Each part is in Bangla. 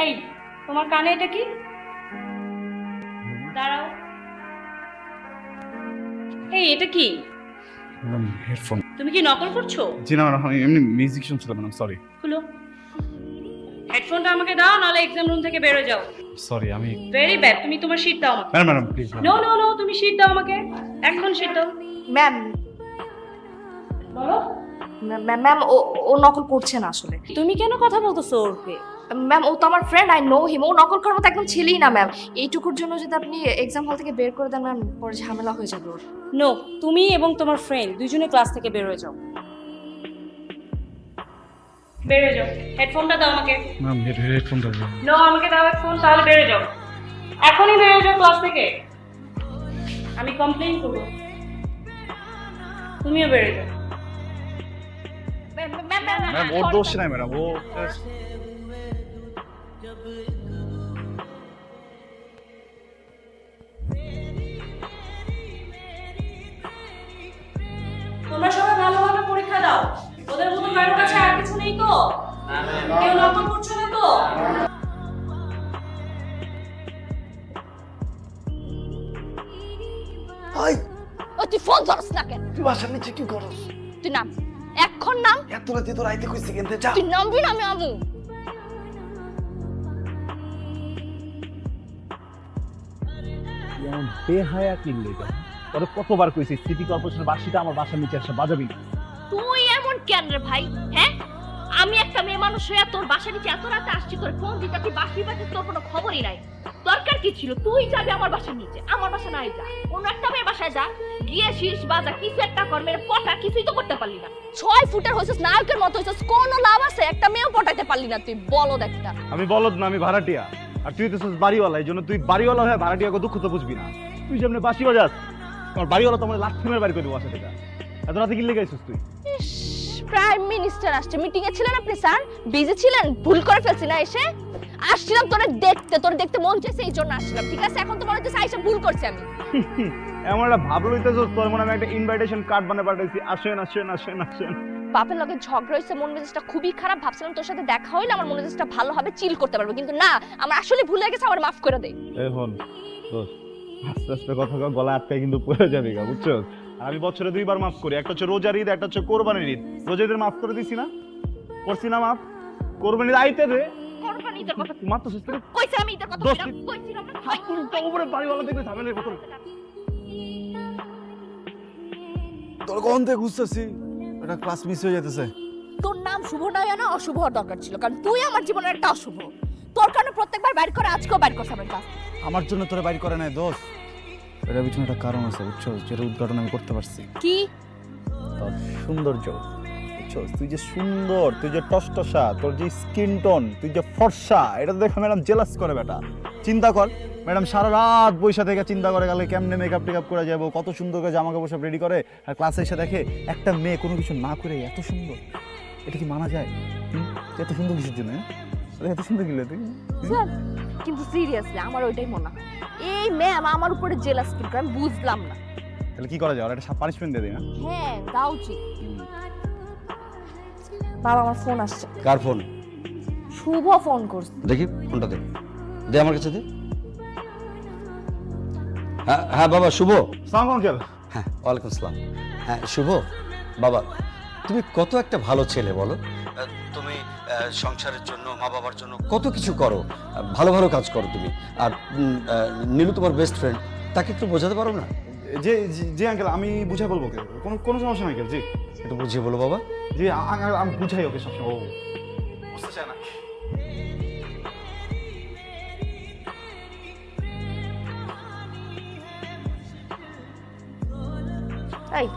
এই তোমার কানে এটা কি? দাঁড়াও। এই এটা কি? Madam headphone. তুমি কি নকল করছো? জি না ম্যাডাম, আমি এমনি মিউজিক শুনছিলাম ম্যাডাম, সরি। খুলো হেডফোনটা, আমাকে দাও, নাহলে এক্সাম রুম থেকে বেরো যাও। সরি আমি। ভেরি ব্যাড, তুমি তোমার শীট দাও আমাকে। Madam madam please. No no no, তুমি শীট দাও আমাকে, এখন শীট দাও। ম্যাম বলো। ম্যাম ও ও নকল করছে না আসলে। তুমি কেন কথা বলতেছো ওরকে? ম্যাম ও তো আমার ফ্রেন্ড, আই নো হিম। ও নকল করার মতো একদম ছেলেই না ম্যাম। এইটুকুর জন্য যদি আপনি এক্সাম হল থেকে বের করে দেন ম্যাম, পরে ঝামেলা হয়ে যাবে ওর। নো, তুমি এবং তোমার ফ্রেন্ড দুজনে ক্লাস থেকে বের হয়ে যাও। বের হয়ে যাও। হেডফোনটা দাও আমাকে। ম্যাম হেডফোনটা দিন। নো, আমাকে দাও হেডফোন, তাহলে বের হয়ে যাও। এখনই বের হয়ে যাও ক্লাস থেকে। আমি কমপ্লেইন করব। তুমিও বের হয়ে যাও। ম্যাম ওর দোষ নাই ম্যাডাম, ও তোমরা সবাই ভালো ভালো পরীক্ষা দাও। ওদের মতো কারোর কাছে আর কিছু নেই তো? কেউ নকল করছো না তো? হাই, ও তুই ফোন ধরছ না কেন? তুই বাসার নিচে কি করস? তুই নাম, এখন নাম। এত রাতে তোর আইতে কইছি কেনতে যা। তুই নামবি না, আমি আমু। এমন বেহায়া কিনলে কেন? তোরে কতবার কইছি সিটি কর্পোরেশনের বাসিটা আমার বাসার নিচে এসে বাজাবি না। তুই এমন কেন রে ভাই? হ্যাঁ, আমি একটা মেয়ে মানুষ হয়ে তোর বাসার নিচে এত রাতে আসছি, তোর ফোন দিতে তুই বাসি বাজে, তোর কোনো খবরই নাই। দরকার কি ছিল তুই যাবি আমার বাসার নিচে? আমার বাসা নাই, যা অন্য একটা মেয়ের বাসায় যা, গিয়ে শীষ বাজা কিছু একটা কর, মেরে পটা কিছুই তো করতে পারলি না। 6 ফুটের হইছিস, নায়কের মতো হইছিস, কোনো লাভ আছে? একটা মেয়েও পটাইতে পারলি না তুই, বলদ একটা। আমি বলদ না, আমি ভাড়াটিয়া। আর তুই তো বাড়িওয়ালা, এই জন্য তুই বাড়িওয়ালা হয়ে ভাড়াটিয়াকে দুঃখ তো বুঝবি না। তুই যেমনি বাসি বাজাস, তোমার বাড়িওয়ালা তোমার লাথি মেরে বাড়ি করে দেবো বাসা থেকে। এত রাতে কিনলে গেছিস তুই? প্রাইম মিনিস্টার আসছে, মিটিং এ ছিলেন আপনি স্যার? বিজি ছিলেন, ভুল করে ফেলছি না এসে? আসছিলাম তোরে দেখতে মন চাইছে, এই জন্য আসছিলাম। ঠিক আছে, এখন তো মনে হচ্ছে আইসা ভুল করছি আমি। এমন একটা ভাব লইতেছ তোর মনে আমি একটা ইনভাইটেশন কার্ড বানিয়ে পাঠাইছি, আসেন আসেন আসেন আসেন। বাপের লগে ঝগড়া হয়েছে, মন মেজাজটা খুবই খারাপ। ভাবছিলাম তোর সাথে দেখা হইলে আমার মন মেজাজটা ভালো হবে, চিল করতে পারবো, কিন্তু না, আমার আসলে ভুল হয়ে গেছে, আমার মাফ করে দে। এখন দোস্ত, আস্তে আস্তে কথা কও, গলা আটকায় কিন্তু পড়ে যাবে গা, বুঝছো? আর আমি বছরে 2 বার মাফ করি, একটা হচ্ছে রোজার ঈদ, একটা হচ্ছে কোরবানির ঈদ। রোজার ঈদের মাফ করে দিছি না? করছি না মাফ? কোরবানির আইতে রে কোরবানি ঈদের কথা মাত্র সুস্থ কইছি, আমি ঈদের কথা দোস্ত, কইছিলাম না। হাতুল তো উপরে বাড়িওয়ালা দেখবে ঝামেলার কথা। তোর কোন থেকে বুঝতেছি এটা ক্লাস মিস হয়ে যেতেছে। তোর নাম শুভ নয় না, অশুভ হওয়ার দরকার ছিল, কারণ তুই আমার জীবনের একটা অশুভ। তোর কারণে প্রত্যেকবার বাইর করে, আজকেও বাইর করছ আমার কাছে। আমার জন্য তোরে বাইর করে নাই দোস্ত, এটার পিছনে একটা কারণ আছে বুঝছো, যেটা উদ্ঘাটন আমি করতে পারছি। কি? তোর সৌন্দর্য, বুঝছো? তুই যে সুন্দর, তুই যে টসটসা, তোর যে স্কিন টোন, তুই যে ফর্সা, এটা তো দেখে ম্যাডাম জেলাস করে বেটা। চিন্তা কর ম্যাডাম, সারা রাত বৈশা থেকে চিন্তা করে গেলে কেমনে মেকআপ টেকআপ করে যাবো, কত সুন্দর করে জামা কাপড় সব রেডি করে, আর ক্লাসে এসে দেখে একটা মেয়ে কোনো কিছু না করে এত সুন্দর। এটা কি মানা যায়? তুই এত সুন্দর কিছুর জন্য, এত সুন্দর কিলে তুই। স্যার, কিন্তু সিরিয়াসলি আমার ওইটাই মনে হয় এই ম্যাম আমার উপরে জেলাস ফিল করে, আমি বুঝলাম না। তাহলে কি করা যায়? ওর একটা পানিশমেন্ট দিয়ে দিই না? হ্যাঁ, দাও উচিত। বাবা, আমার ফোন আসছে। কার ফোন? শুভ ফোন করছে। দেখি ফোনটা দে, দে আমার কাছে দে। হ্যাঁ হ্যাঁ বাবা শুভ। সালাম আঙ্কেল। হ্যাঁ ওয়ালাইকুম আসসালাম। হ্যাঁ শুভ বাবা, তুমি কত একটা ভালো ছেলে বলো। তুমি সংসারের জন্য, মা বাবার জন্য কত কিছু করো, ভালো ভালো কাজ করো তুমি। আর নীলু তোমার বেস্ট ফ্রেন্ড, তাকে একটু বোঝাতে পারো না? জি জি জি আঙ্কেল, আমি বুঝাই বলবো ওকে, কোনো কোনো সমস্যা নাই আঙ্কেল। জি একটু বুঝিয়ে বলো বাবা। জি আমি বুঝাই ওকে সবসময়, ও বুঝতে চায় না। এই,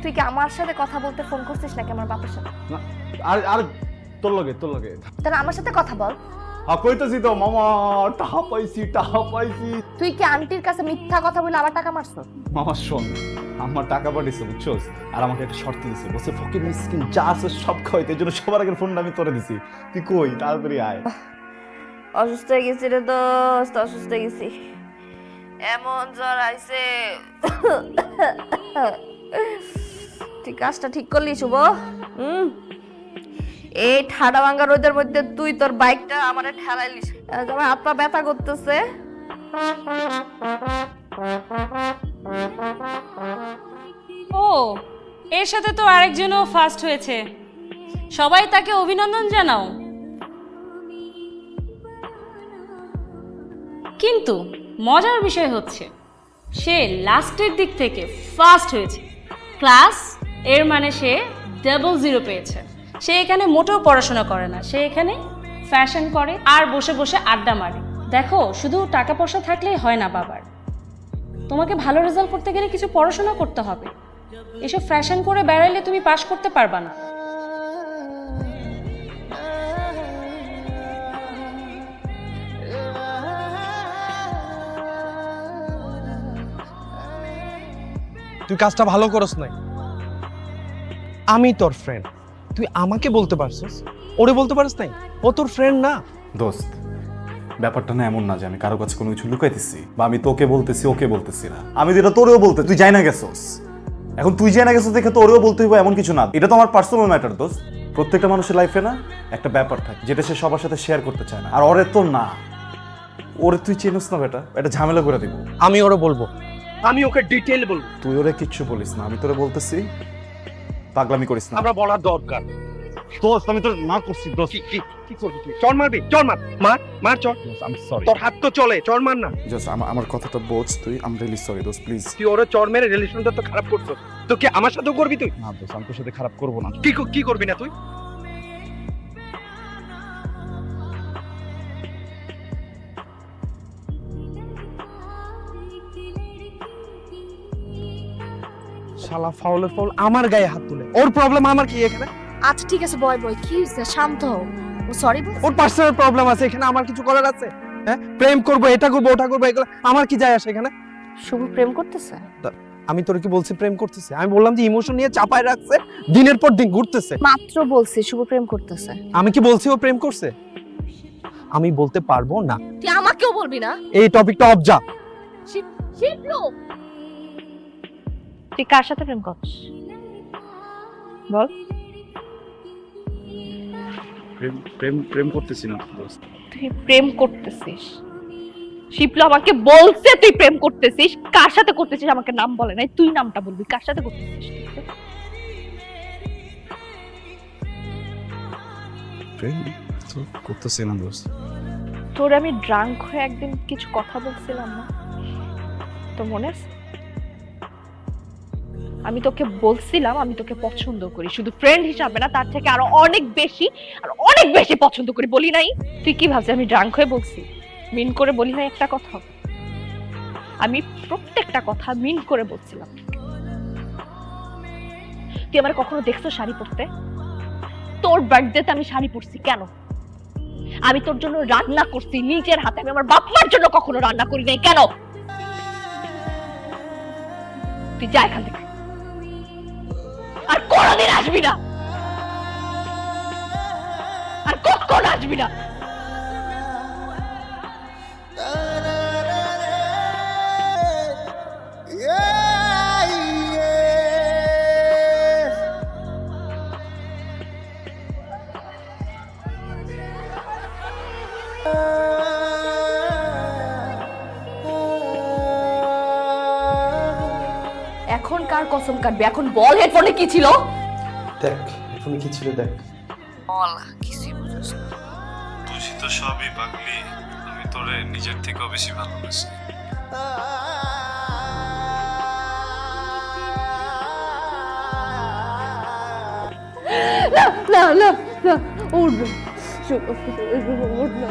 তুই কি আমার সাথে কথা বলতে ফোন করছিস নাকি আমার বাপের সাথে? না, আর আর তোর লগে তাহলে আমার সাথে কথা বল। কইতেছি তো মামা, টাকা পাইছি টাকা পাইছি। তুই কি আন্টির কাছে মিথ্যা কথা বলে আবার টাকা মারছ? মামা শোন, আমার টাকা পাঠিয়েছে বুঝছোস, আর আমাকে একটা শর্ত দিছে, বলছে ফকির মিসকিন যা আছে সব খাওয়াইতে, এই জন্য সবার আগের ফোনটা আমি তোরে দিছি। তুই কই তাড়াতাড়ি আয়। অসুস্থ হয়ে গেছি রে দোস্ত, অসুস্থ হয়ে গেছি, এমন জ্বর আইছে। তুই কাজটা ঠিক করলি শুভ? এই ঠাডা ভাঙ্গা রোদের মধ্যে তুই তোর বাইকটা আমারে ঠেলাইলিস, আমার হাত পা ব্যথা করতেছে। ও, এর সাথে তো আরেকজনও ফার্স্ট হয়েছে, সবাই তাকে অভিনন্দন জানাও। কিন্তু মজার বিষয় হচ্ছে সে লাস্টের দিক থেকে ফার্স্ট হয়েছে ক্লাস, এর মানে সে 00 পেয়েছে। সে এখানে মোটেও পড়াশোনা করে না, সে এখানে ফ্যাশন করে আর বসে বসে আড্ডা মারে। দেখো, শুধু টাকা পয়সা থাকলেই হয় না বাবার, তোমাকে ভালো রেজাল্ট করতে গেলে কিছু পড়াশোনা করতে হবে। এসব ফ্যাশন করে বেড়াইলে তুমি পাশ করতে পারবা না। তুই কাজটা ভালো করস নাই। আমি তোর ফ্রেন্ড, তুই আমাকে বলতে পারছিস, ওরে বলতে পারিস নাই? ও তোর ফ্রেন্ড না। দোস্ত, ব্যাপারটা না এমন না যে আমি কারো কাছে কোনো কিছু লুকাইতেছি বা আমি তোকে বলতেছি ওকে বলতেছি না। আমি যেটা তোরেও বলতে, তুই যাই না গেছস, এখন তুই যাই না গেছস দেখে তোরেও বলতে হইব এমন কিছু না। এটা তো আমার পার্সোনাল ম্যাটার দোস্ত। প্রত্যেকটা মানুষের লাইফে না একটা ব্যাপার থাকে যেটা সে সবার সাথে শেয়ার করতে চায় না, আর ওরে তো না, ওরে তুই চেনস না বেটা, এটা ঝামেলা করে দিব। আমি ওরে বলবো, আমি ওকে ডিটেইল বলবো। তুই ওরে কিচ্ছু বলিস না, আমি তোরে বলতেছি পাগলামি করিস না। আমরা বলার দরকার। দোস্ত, আমি তোর না করছি দোস্ত। কি করবি তুই? চড় মারবি? চড় মার, মার মার, চড়। I am sorry. তোর হাত তো চলে, চড় মার না। জাস্ট আমার কথাটা বোঝ তুই। আই এম রিয়েলি সরি দোস্ত, প্লিজ। তুই ওরে চড় মেরে রিলেশনটা তো খারাপ করছিস। তো কি আমার সাথেও করবি তুই? না দোস্ত, আমি তোর সাথে খারাপ করবো না। কি করবি না তুই? শালা ফাউলের ফাউল আমার গায়ে হাত তুলে। ওর প্রবলেম আমার কি এখানে? আচ্ছা ঠিক আছে, বয় বয়, কি হয়েছে? শান্ত হও। ও সরি বল। ওর পার্সোনাল প্রবলেম আছে, এখানে আমার কিছু করার আছে? হ্যাঁ, প্রেম করবো, এটা করবো, ওটা করবো, এগুলো আমার কি যায় আসে এখানে? শুভ প্রেম করতেছে? আমি তোর কি বলছি প্রেম করতেছে? আমি বললাম যে ইমোশন নিয়ে চাপায় রাখছে, দিনের পর দিন ঘুরতেছে। মাত্র বলছি শুভ প্রেম করতেছে। আমি কি বলছি ও প্রেম করছে? আমি বলতে পারবো না। তুই আমাকেও বলবি না? এই টপিকটা অফ যা। শিবলু, তুই কার সাথে প্রেম করছিস বল? প্রেম করতেছি না দোস্ত। তুই প্রেম করতেছিস? শিবলু আমাকে বলছে তুই প্রেম করতেছিস। কার সাথে করতেছিস আমাকে নাম বলে নাই, তুই নামটা বলবি, কার সাথে করতেছিস? প্রেম তো করতেছি না দোস্ত। তোর আমি ড্রাঙ্ক হয়ে একদিন কিছু কথা বলছিলাম না, তো মনে আছে? আমি তোকে বলছিলাম আমি তোকে পছন্দ করি, শুধু ফ্রেন্ড হিসাবে না, তার থেকে আরো অনেক বেশি পছন্দ করি, বলি নাই? তুই কি ভাবছিস আমি ড্রাঙ্ক হয়ে বলছি? মিন করে বলি নাই একটা কথা? আমি প্রত্যেকটা কথা মিন করে বলছিলাম। তুই আমার কখনো দেখছো শাড়ি পরতে? তোর বার্থডেতে আমি শাড়ি পরছি কেন? আমি তোর জন্য রান্না করছি নিজের হাতে, আমি আমার বাপ মার জন্য কখনো রান্না করি নাই কেন? তুই যা এখান থেকে, আর কোনোদিন আসবি না, আর কখন আসবি না। এখন কার কসম কাটবে? এখন বল হেডফোনে কি ছিল? দেখ এখন কি ছিল, দেখ। বল, কিছুই বুঝছ না। তুই তো সবই পাগলি, আমি তোরে নিজের থেকেও বেশি ভালোবাসি। না না না না, উঠবে উঠ না।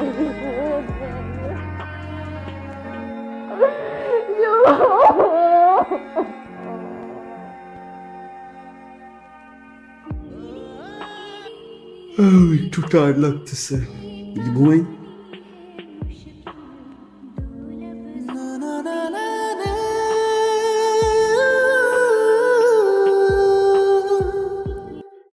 একটু টায়ার্ড লাগতেছে, ঘুমাই।